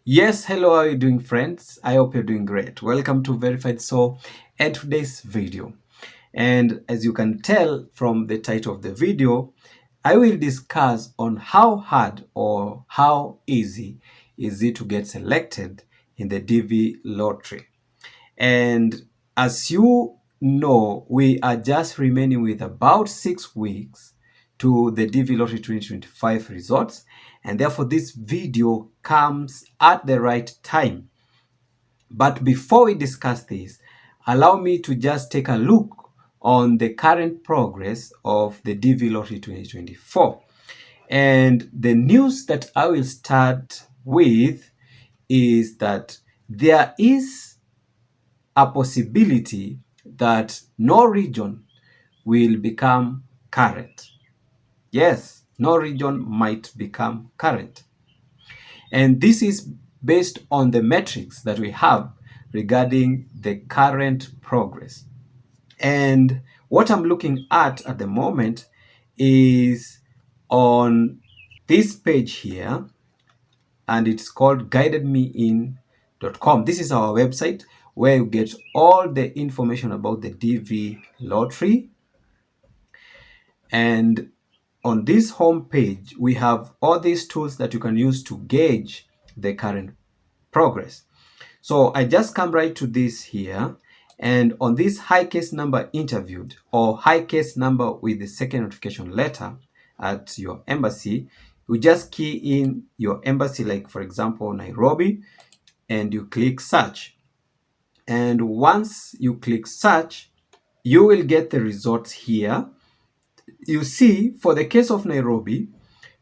Yes, hello, how are you doing, friends? I hope you're doing great. Welcome to Verified So and today's video. And as you can tell from the title of the video, I will discuss on how hard or how easy is it to get selected in the DV lottery. And as you know, we are just remaining with about 6 weeks to the DV Lottery 2025 results, and therefore this video comes at the right time. But before we discuss this, allow me to just take a look on the current progress of the DV Lottery 2024. And the news that I will start with is that there is a possibility that no region will become current. Yes, no region might become current. And this is based on the metrics that we have regarding the current progress. And what I'm looking at the moment is on this page here, and it's called GuidedMeIn.com. This is our website where you get all the information about the DV lottery. And on this home page, we have all these tools that you can use to gauge the current progress. So I just come right to this here, and on this high case number interviewed or high case number with the second notification letter at your embassy, you just key in your embassy, like for example Nairobi, and you click search. And once you click search, you will get the results here. You see, for the case of Nairobi,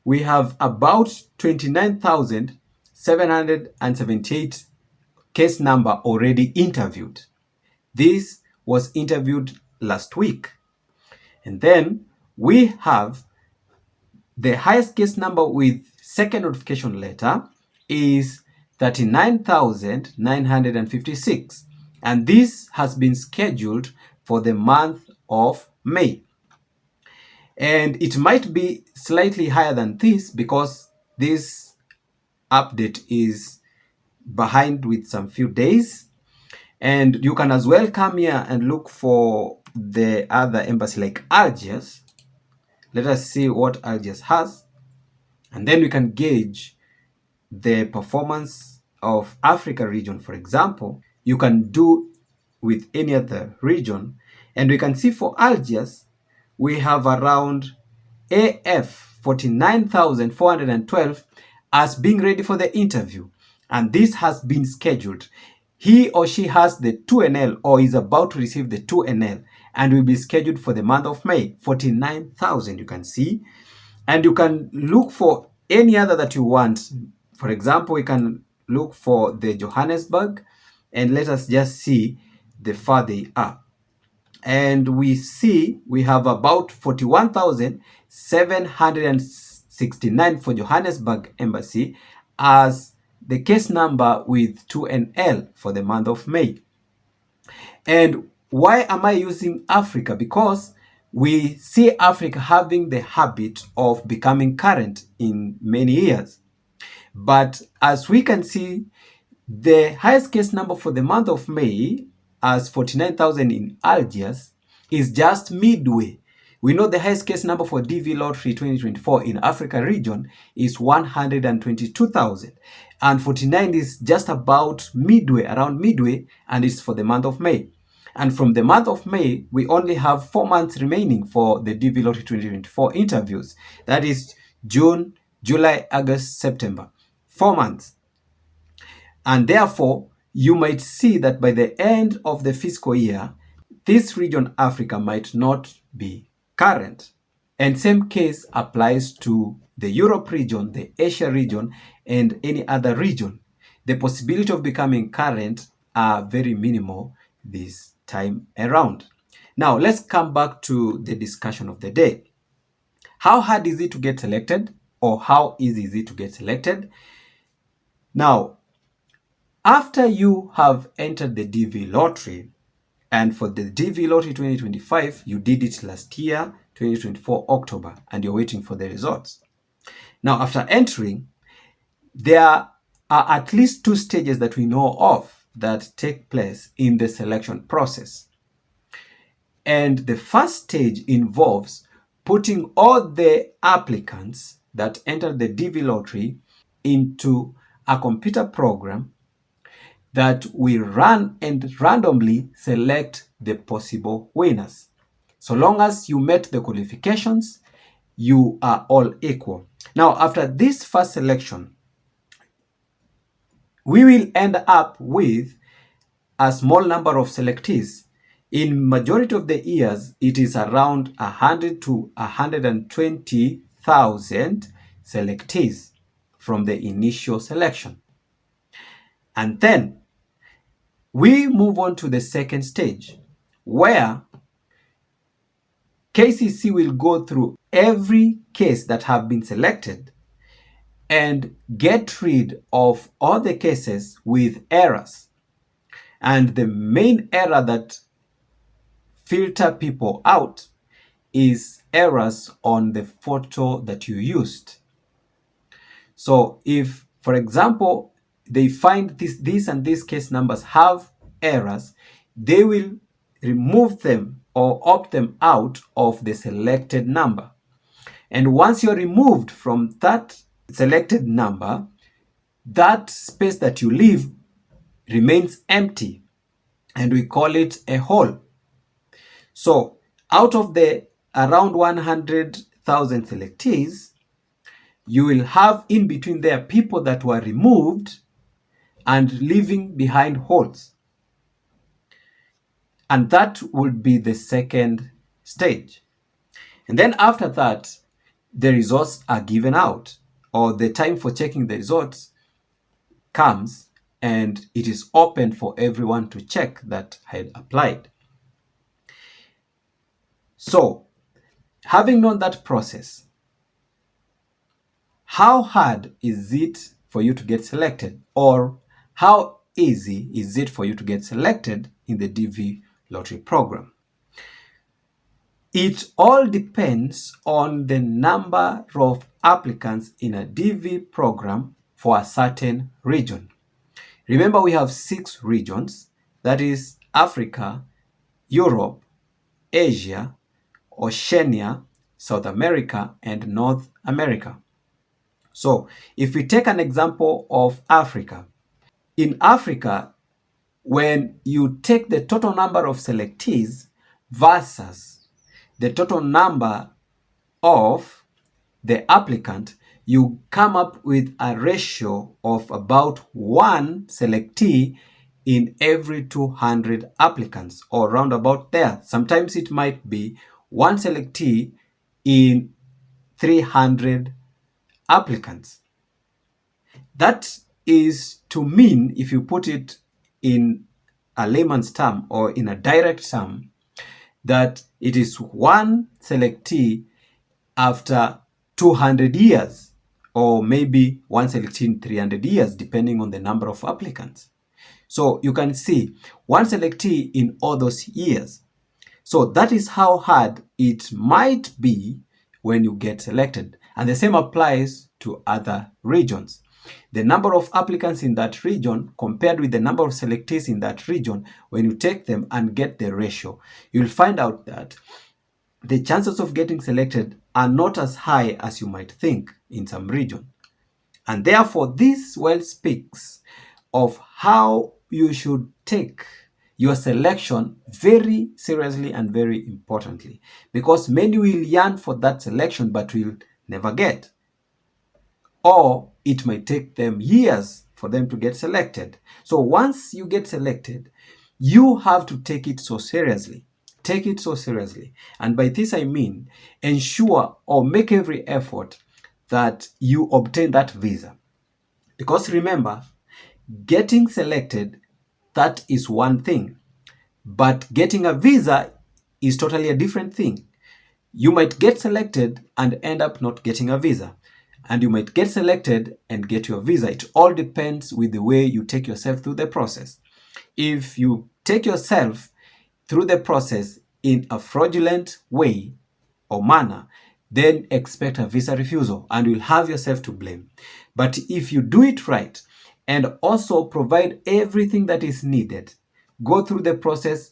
we have about 29,778 case number already interviewed. This was interviewed last week. And then we have the highest case number with second notification letter is 39,956. And this has been scheduled for the month of May. And it might be slightly higher than this because this update is behind with some few days. And you can as well come here and look for the other embassy like Algiers. Let us see what Algiers has. And then we can gauge the performance of Africa region, for example. You can do with any other region. And we can see for Algiers, we have around AF 49,412 as being ready for the interview. And this has been scheduled. He or she has the 2NL or is about to receive the 2NL and will be scheduled for the month of May. 49,000 you can see. And you can look for any other that you want. For example, we can look for the Johannesburg, and let us just see the far they are. And we see we have about 41,769 for Johannesburg Embassy as the case number with 2NL for the month of May. And why am I using Africa? Because we see Africa having the habit of becoming current in many years. But as we can see, the highest case number for the month of May as 49,000 in Algiers is just midway. We know the highest case number for DV Lottery 2024 in Africa region is 122,000, and 49 is just about midway, around midway, and it's for the month of May. And from the month of May, we only have 4 months remaining for the DV Lottery 2024 interviews. That is June, July, August, September. 4 months. And therefore, you might see that by the end of the fiscal year, this region Africa might not be current. And same case applies to the Europe region, the Asia region, and any other region. The possibility of becoming current are very minimal this time around. Now, let's come back to the discussion of the day. How hard is it to get selected, or how easy is it to get selected? Now, after you have entered the DV lottery, and for the DV lottery 2025, you did it last year, 2024 October, and you're waiting for the results. Now, after entering, there are at least two stages that we know of that take place in the selection process. And the first stage involves putting all the applicants that enter the DV lottery into a computer program that will run and randomly select the possible winners. So long as you met the qualifications, you are all equal. Now, after this first selection, we will end up with a small number of selectees. In majority of the years, it is around 100 to 120,000 selectees from the initial selection. And then we move on to the second stage, where KCC will go through every case that have been selected and get rid of all the cases with errors. And the main error that filter people out is errors on the photo that you used. So if, for example, they find this and these case numbers have errors, they will remove them or opt them out of the selected number. And once you're removed from that selected number, that space that you leave remains empty, and we call it a hole. So out of the around 100,000 selectees, you will have in between there people that were removed and leaving behind holes. And that would be the second stage. And then after that, the results are given out, or the time for checking the results comes, and it is open for everyone to check that had applied. So, having known that process, how hard is it for you to get selected, or how easy is it for you to get selected in the DV lottery program? It all depends on the number of applicants in a DV program for a certain region. Remember, we have 6 regions, that is Africa, Europe, Asia, Oceania, South America, and North America. So if we take an example of Africa, in Africa, when you take the total number of selectees versus the total number of the applicant, you come up with a ratio of about 1 selectee in every 200 applicants, or round about there. Sometimes it might be 1 selectee in 300 applicants. That is to mean, if you put it in a layman's term or in a direct term, that it is 1 selectee after 200 years, or maybe 1 selectee in 300 years, depending on the number of applicants. So you can see 1 selectee in all those years. So that is how hard it might be when you get selected. And the same applies to other regions. The number of applicants in that region compared with the number of selectees in that region, when you take them and get the ratio, you'll find out that the chances of getting selected are not as high as you might think in some region. And therefore, this well speaks of how you should take your selection very seriously and very importantly, because many will yearn for that selection but will never get, or it might take them years for them to get selected. So once you get selected, you have to take it so seriously. Take it so seriously. And by this I mean, ensure or make every effort that you obtain that visa. Because remember, getting selected, that is one thing. But getting a visa is totally a different thing. You might get selected and end up not getting a visa. And you might get selected and get your visa. It all depends with the way you take yourself through the process. If you take yourself through the process in a fraudulent way or manner, then expect a visa refusal and you'll have yourself to blame. But if you do it right and also provide everything that is needed. Go through the process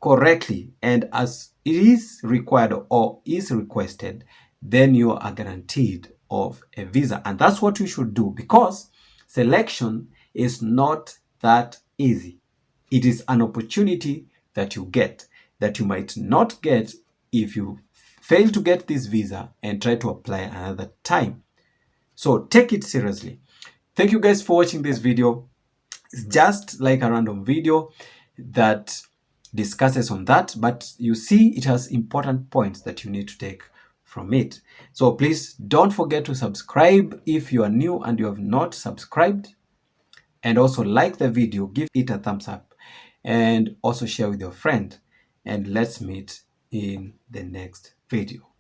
correctly, and as it is required or is requested, then you are guaranteed of a visa. And that's what you should do, because selection is not that easy. It is an opportunity that you get that you might not get if you fail to get this visa and try to apply another time. So take it seriously. Thank you guys for watching this video. It's just like a random video that discusses on that, but you see it has important points that you need to take from it. So please don't forget to subscribe if you are new and you have not subscribed, and also like the video, give it a thumbs up, and also share with your friend, and let's meet in the next video.